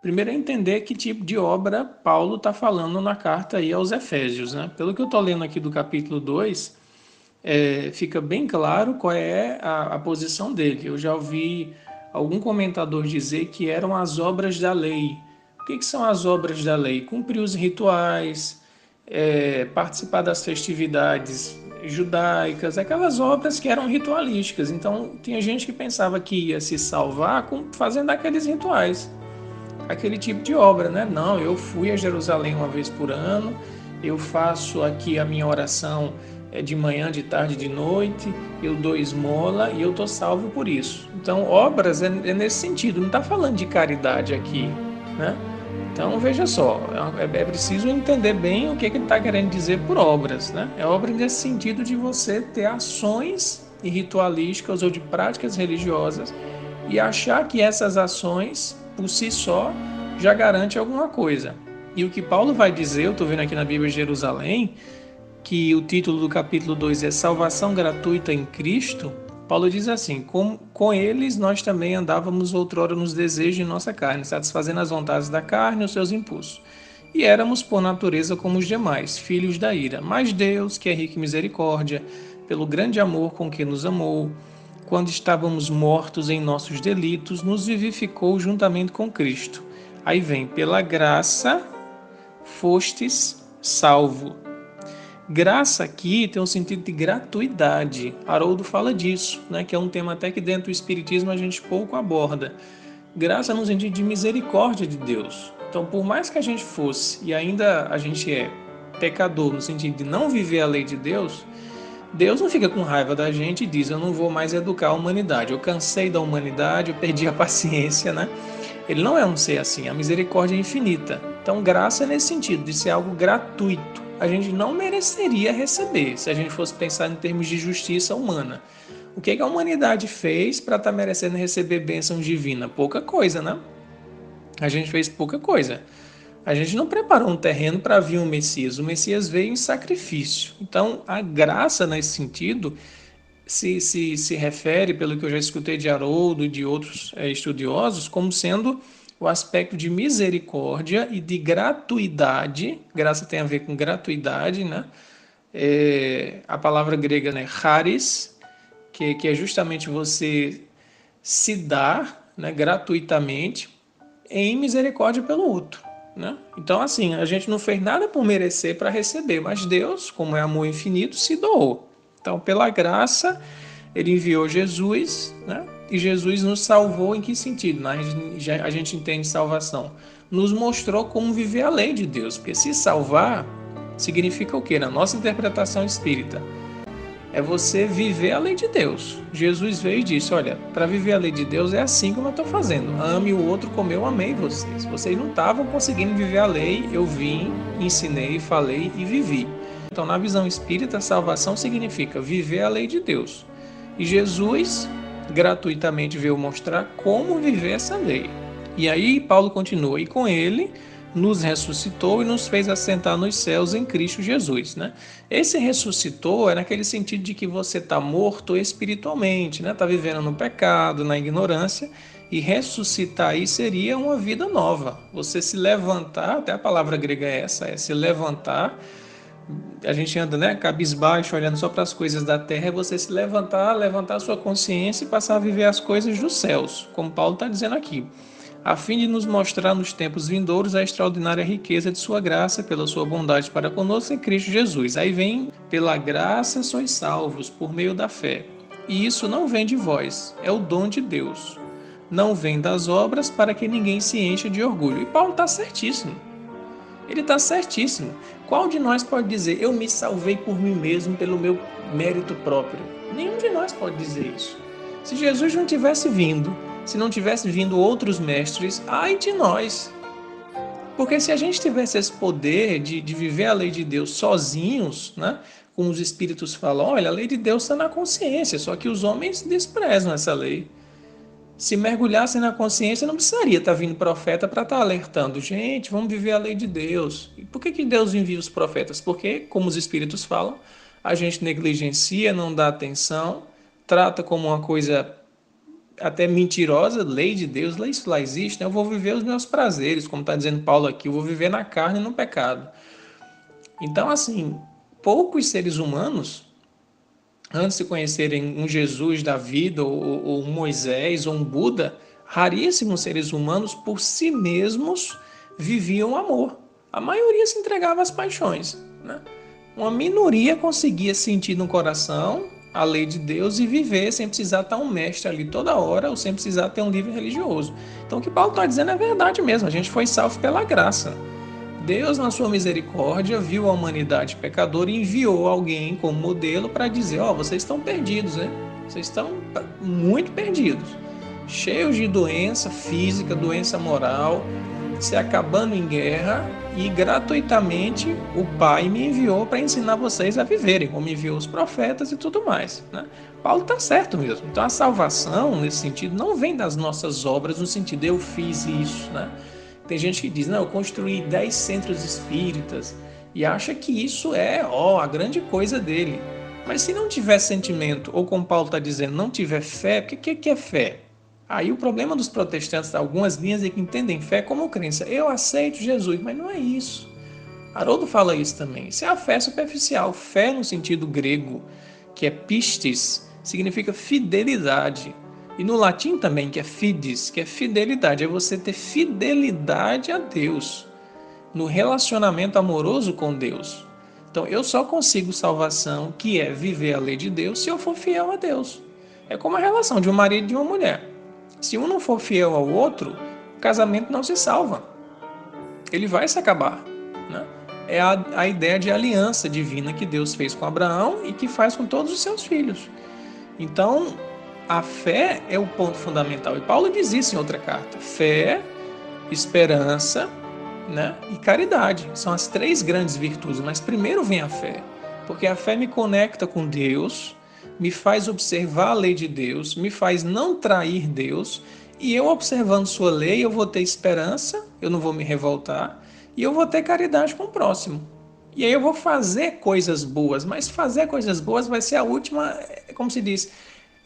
Primeiro é entender que tipo de obra Paulo está falando na carta aí aos Efésios, né? Pelo que eu estou lendo aqui do capítulo 2, fica bem claro qual é a posição dele. Eu já ouvi algum comentador dizer que eram as obras da lei. O que são as obras da lei? Cumprir os rituais, participar das festividades judaicas, aquelas obras que eram ritualísticas. Então, tinha gente que pensava que ia se salvar fazendo aqueles rituais, aquele tipo de obra, né? Não, eu fui a Jerusalém uma vez por ano, eu faço aqui a minha oração de manhã, de tarde, de noite, eu dou esmola e eu estou salvo por isso. Então, obras é nesse sentido, não está falando de caridade aqui, né? Então, veja só, é preciso entender bem o que ele está querendo dizer por obras, né? É obra nesse sentido de você ter ações ritualísticas ou de práticas religiosas e achar que essas ações, por si só, já garante alguma coisa. E o que Paulo vai dizer, eu estou vendo aqui na Bíblia de Jerusalém, que o título do capítulo 2 é Salvação Gratuita em Cristo. Paulo diz assim: com eles nós também andávamos outrora nos desejos de nossa carne, satisfazendo as vontades da carne e os seus impulsos. E éramos, por natureza, como os demais, filhos da ira. Mas Deus, que é rico em misericórdia, pelo grande amor com que nos amou, quando estávamos mortos em nossos delitos, nos vivificou juntamente com Cristo. Aí vem, pela graça fostes salvo. Graça aqui tem um sentido de gratuidade. Haroldo fala disso, né, que é um tema até que dentro do Espiritismo a gente pouco aborda. Graça no sentido de misericórdia de Deus. Então, por mais que a gente fosse, e ainda a gente é pecador no sentido de não viver a lei de Deus, Deus não fica com raiva da gente e diz: eu não vou mais educar a humanidade, eu cansei da humanidade, eu perdi a paciência, né? Ele não é um ser assim, a misericórdia é infinita. Então, graça é nesse sentido, de ser algo gratuito. A gente não mereceria receber, se a gente fosse pensar em termos de justiça humana. O que a humanidade fez para estar merecendo receber bênção divina? Pouca coisa, né? A gente fez pouca coisa. A gente não preparou um terreno para vir um Messias. O Messias veio em sacrifício. Então, a graça, nesse sentido, se refere, pelo que eu já escutei de Haroldo e de outros estudiosos, como sendo o aspecto de misericórdia e de gratuidade. Graça tem a ver com gratuidade, né? A palavra grega, né, charis, que é justamente você se dar, né, gratuitamente em misericórdia pelo outro, né? Então, assim, a gente não fez nada por merecer para receber, mas Deus, como é amor infinito, se doou. Então, pela graça, ele enviou Jesus, né? E Jesus nos salvou em que sentido? A gente entende salvação. Nos mostrou como viver a lei de Deus, porque se salvar significa o quê? Na nossa interpretação espírita, é você viver a lei de Deus. Jesus veio e disse: olha, para viver a lei de Deus é assim como eu estou fazendo. Ame o outro como eu amei vocês. Vocês não estavam conseguindo viver a lei, eu vim, ensinei, falei e vivi. Então, na visão espírita, salvação significa viver a lei de Deus. E Jesus gratuitamente veio mostrar como viver essa lei. E aí Paulo continua: e com ele nos ressuscitou e nos fez assentar nos céus em Cristo Jesus, né? Esse ressuscitou é naquele sentido de que você está morto espiritualmente, né? Está vivendo no pecado, na ignorância, e ressuscitar aí seria uma vida nova. Você se levantar, até a palavra grega é essa, é se levantar. A gente anda, né, cabisbaixo, olhando só para as coisas da terra, é você se levantar a sua consciência e passar a viver as coisas dos céus, como Paulo está dizendo aqui, a fim de nos mostrar nos tempos vindouros a extraordinária riqueza de sua graça, pela sua bondade para conosco em Cristo Jesus. Aí vem, pela graça sois salvos, por meio da fé. E isso não vem de vós, é o dom de Deus. Não vem das obras para que ninguém se encha de orgulho. E Paulo está certíssimo. Ele está certíssimo. Qual de nós pode dizer: eu me salvei por mim mesmo, pelo meu mérito próprio? Nenhum de nós pode dizer isso. Se Jesus não tivesse vindo, se não tivesse vindo outros mestres, ai de nós. Porque se a gente tivesse esse poder de viver a lei de Deus sozinhos, né, como os espíritos falam, olha, a lei de Deus está na consciência, só que os homens desprezam essa lei. Se mergulhassem na consciência, não precisaria estar vindo profeta para estar alertando. Gente, vamos viver a lei de Deus. E por que Deus envia os profetas? Porque, como os espíritos falam, a gente negligencia, não dá atenção, trata como uma coisa até mentirosa, lei de Deus, isso lá existe, né? Eu vou viver os meus prazeres, como está dizendo Paulo aqui, eu vou viver na carne e no pecado. Então, assim, poucos seres humanos, antes de conhecerem um Jesus da vida, ou um Moisés, ou um Buda, raríssimos seres humanos por si mesmos viviam o amor. A maioria se entregava às paixões, né? Uma minoria conseguia sentir no coração a lei de Deus e viver sem precisar estar um mestre ali toda hora ou sem precisar ter um livro religioso. Então o que Paulo está dizendo é verdade mesmo, a gente foi salvo pela graça. Deus, na sua misericórdia, viu a humanidade pecadora e enviou alguém como modelo para dizer, vocês estão perdidos, né? Vocês estão muito perdidos, cheios de doença física, doença moral, se acabando em guerra, e gratuitamente o Pai me enviou para ensinar vocês a viverem, como enviou os profetas e tudo mais, né? Paulo está certo mesmo. Então a salvação, nesse sentido, não vem das nossas obras, no sentido eu fiz isso, né? Tem gente que diz, não, eu construí 10 centros espíritas e acha que isso é a grande coisa dele. Mas se não tiver sentimento, ou como Paulo está dizendo, não tiver fé, o que é fé? Aí o problema dos protestantes, algumas linhas é que entendem fé como crença. Eu aceito Jesus, mas não é isso. Haroldo fala isso também. Isso é a fé superficial. Fé no sentido grego, que é pistis, significa fidelidade. E no latim também, que é fides, que é fidelidade. É você ter fidelidade a Deus, no relacionamento amoroso com Deus. Então eu só consigo salvação, que é viver a lei de Deus, se eu for fiel a Deus. É como a relação de um marido e de uma mulher. Se um não for fiel ao outro, o casamento não se salva. Ele vai se acabar, né? É a ideia de aliança divina que Deus fez com Abraão e que faz com todos os seus filhos. Então, a fé é o ponto fundamental. E Paulo diz isso em outra carta. Fé, esperança, né, e caridade. São as 3 grandes virtudes. Mas primeiro vem a fé. Porque a fé me conecta com Deus, me faz observar a lei de Deus, me faz não trair Deus. E eu observando sua lei, eu vou ter esperança, eu não vou me revoltar. E eu vou ter caridade com o próximo. E aí eu vou fazer coisas boas. Mas fazer coisas boas vai ser a última, como se diz...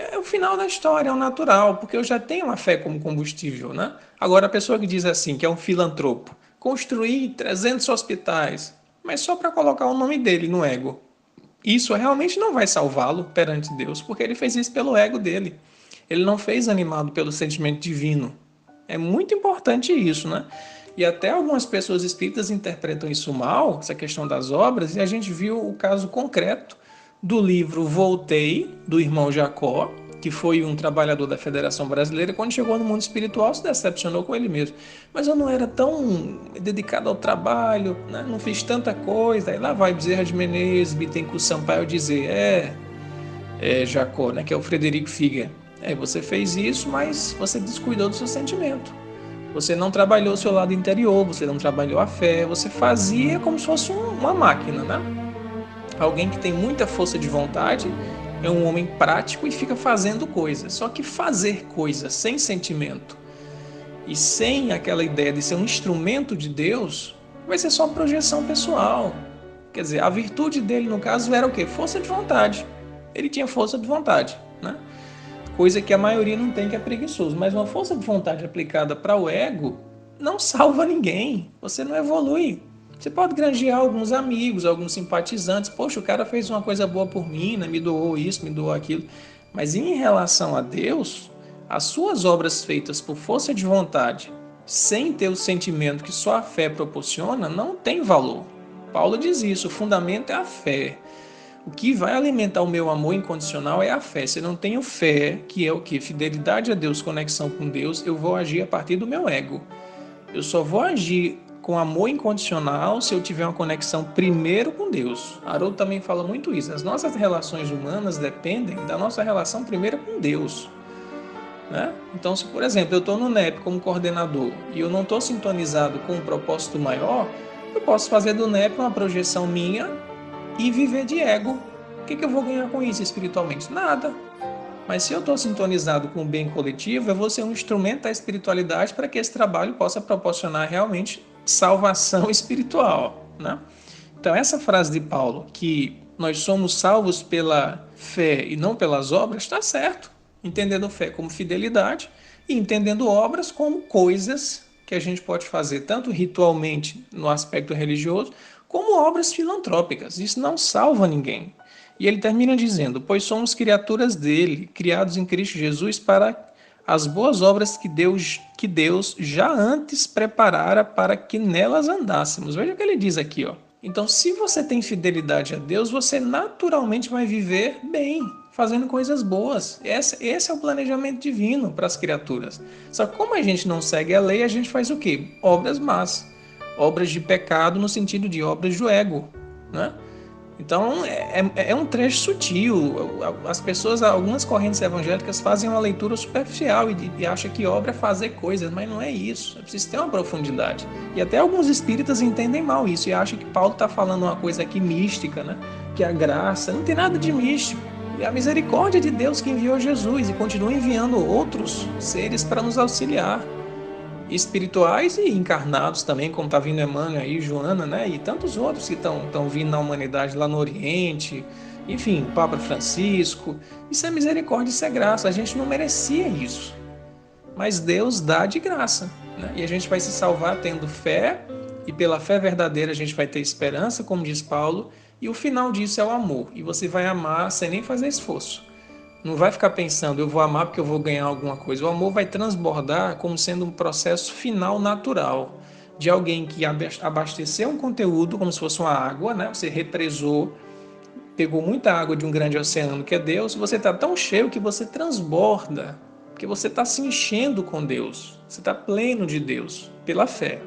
É o final da história, é o natural, porque eu já tenho a fé como combustível, né? Agora, a pessoa que diz assim, que é um filantropo, construir 300 hospitais, mas só para colocar o nome dele no ego. Isso realmente não vai salvá-lo perante Deus, porque ele fez isso pelo ego dele. Ele não fez animado pelo sentimento divino. É muito importante isso, né? E até algumas pessoas espíritas interpretam isso mal, essa questão das obras, e a gente viu o caso concreto do livro Voltei, do irmão Jacó, que foi um trabalhador da Federação Brasileira, quando chegou no mundo espiritual se decepcionou com ele mesmo. Mas eu não era tão dedicado ao trabalho, né? Não fiz tanta coisa. Aí lá vai Bezerra de Menezes, Bittencourt Sampaio dizer, Jacó, né? Que é o Frederico Figa. Você fez isso, mas você descuidou do seu sentimento. Você não trabalhou o seu lado interior, você não trabalhou a fé, você fazia como se fosse uma máquina, né? Alguém que tem muita força de vontade é um homem prático e fica fazendo coisas. Só que fazer coisas sem sentimento e sem aquela ideia de ser um instrumento de Deus vai ser só projeção pessoal. Quer dizer, a virtude dele, no caso, era o quê? Força de vontade. Ele tinha força de vontade, né? Coisa que a maioria não tem, que é preguiçoso. Mas uma força de vontade aplicada para o ego não salva ninguém. Você não evolui. Você pode granjear alguns amigos, alguns simpatizantes. Poxa, o cara fez uma coisa boa por mim, né? Me doou isso, me doou aquilo. Mas em relação a Deus, as suas obras feitas por força de vontade, sem ter o sentimento que só a fé proporciona, não tem valor. Paulo diz isso, o fundamento é a fé. O que vai alimentar o meu amor incondicional é a fé. Se eu não tenho fé, que é o quê? Fidelidade a Deus, conexão com Deus, eu vou agir a partir do meu ego. Eu só vou agir com amor incondicional se eu tiver uma conexão primeiro com Deus. Haroldo também fala muito isso. As nossas relações humanas dependem da nossa relação primeiro com Deus, né? Então, se por exemplo eu estou no NEP como coordenador e eu não estou sintonizado com um propósito maior, eu posso fazer do NEP uma projeção minha e viver de ego. O que eu vou ganhar com isso espiritualmente? Nada. Mas se eu estou sintonizado com o bem coletivo, eu vou ser um instrumento da espiritualidade para que esse trabalho possa proporcionar realmente salvação espiritual, né? Então essa frase de Paulo, que nós somos salvos pela fé e não pelas obras, está certo. entendendo fé como fidelidade e entendendo obras como coisas que a gente pode fazer tanto ritualmente no aspecto religioso, como obras filantrópicas. Isso não salva ninguém. E ele termina dizendo: pois somos criaturas dele, criados em Cristo Jesus para as boas obras que Deus já antes preparara para que nelas andássemos. Veja o que ele diz aqui, ó. Então, se você tem fidelidade a Deus, você naturalmente vai viver bem, fazendo coisas boas. Esse é o planejamento divino para as criaturas. Só que como a gente não segue a lei, a gente faz o quê? Obras más. Obras de pecado no sentido de obras do ego, né? Então, é um trecho sutil. As pessoas, algumas correntes evangélicas fazem uma leitura superficial e acham que obra é fazer coisas, mas não é isso. É preciso ter uma profundidade. E até alguns espíritas entendem mal isso e acham que Paulo está falando uma coisa aqui mística, né? Que a graça não tem nada de místico. É a misericórdia de Deus que enviou Jesus e continua enviando outros seres para nos auxiliar, espirituais e encarnados também, como está vindo Emmanuel aí, Joana, né? E tantos outros que estão vindo na humanidade lá no Oriente, enfim, Papa Francisco. Isso é misericórdia, isso é graça. A gente não merecia isso, mas Deus dá de graça, né? E a gente vai se salvar tendo fé, e pela fé verdadeira a gente vai ter esperança, como diz Paulo, e o final disso é o amor. E você vai amar sem nem fazer esforço. Não vai ficar pensando, eu vou amar porque eu vou ganhar alguma coisa. O amor vai transbordar como sendo um processo final natural de alguém que abasteceu um conteúdo como se fosse uma água, né? Você represou, pegou muita água de um grande oceano que é Deus, e você está tão cheio que você transborda, porque você está se enchendo com Deus, você está pleno de Deus, pela fé.